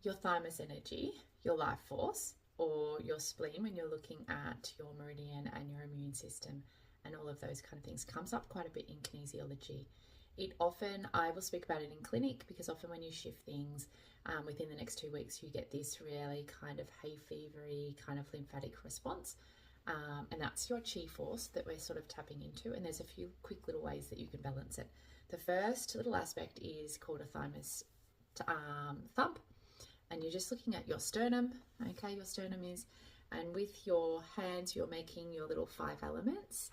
your thymus energy, your life force, or your spleen when you're looking at your meridian and your immune system and all of those kind of things, comes up quite a bit in kinesiology. It often, I will speak about it in clinic, because often when you shift things within the next 2 weeks, you get this really kind of hay fevery kind of lymphatic response. And that's your chi force that we're sort of tapping into. And there's a few quick little ways that you can balance it. The first little aspect is called a thymus thump. And you're just looking at your sternum, okay, your sternum is, and with your hands, you're making your little 5 elements.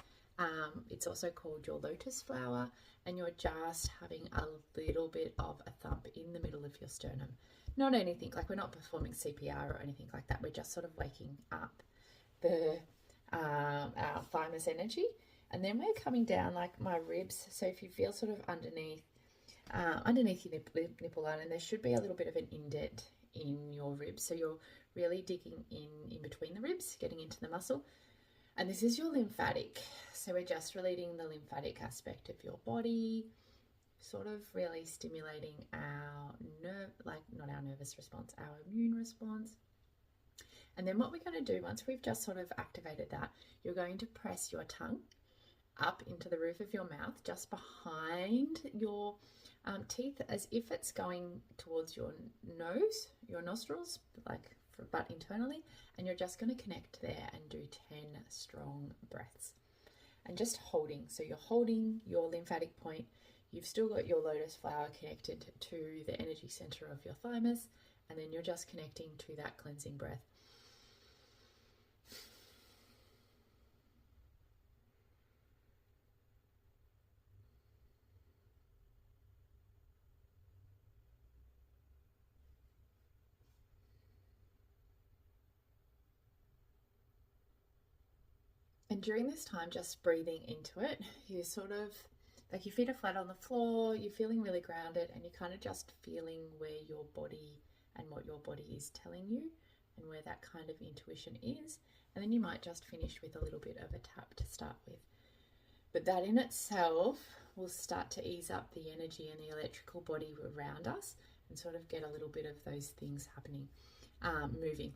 It's also called your lotus flower, and you're just having a little bit of a thump in the middle of your sternum. Not anything, like we're not performing CPR or anything like that. We're just sort of waking up our thymus energy. And then we're coming down like my ribs. So if you feel sort of underneath your nipple line, and there should be a little bit of an indent in your ribs, so you're really digging in between the ribs, getting into the muscle. And this is your lymphatic, so we're just relieving the lymphatic aspect of your body, sort of really stimulating our not our nervous response, our immune response. And then what we're going to do, once we've just sort of activated that, you're going to press your tongue up into the roof of your mouth, just behind your teeth, as if it's going towards your nose, your nostrils, but internally, and you're just going to connect there and do 10 strong breaths. And just holding, so you're holding your lymphatic point, you've still got your lotus flower connected to the energy center of your thymus, and then you're just connecting to that cleansing breath. And during this time, just breathing into it, you sort of, like your feet are flat on the floor, you're feeling really grounded, and you're kind of just feeling where your body and what your body is telling you and where that kind of intuition is. And then you might just finish with a little bit of a tap to start with. But that in itself will start to ease up the energy and the electrical body around us and sort of get a little bit of those things happening, moving.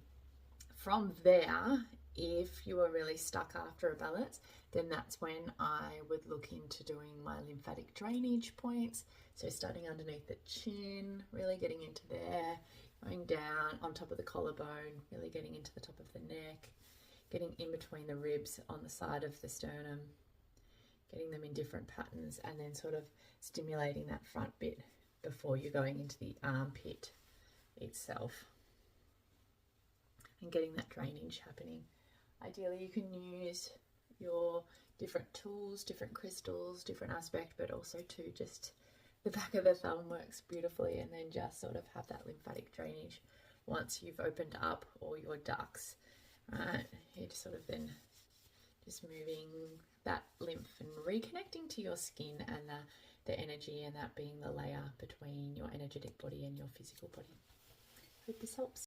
From there, if you are really stuck after a balance, then that's when I would look into doing my lymphatic drainage points. So starting underneath the chin, really getting into there, going down on top of the collarbone, really getting into the top of the neck, getting in between the ribs on the side of the sternum, getting them in different patterns, and then sort of stimulating that front bit before you're going into the armpit itself and getting that drainage happening. Ideally, you can use your different tools, different crystals, different aspect, but also too just the back of the thumb works beautifully, and then just sort of have that lymphatic drainage once you've opened up all your ducts. Right, you're just sort of then just moving that lymph and reconnecting to your skin and the energy, and that being the layer between your energetic body and your physical body. Hope this helps.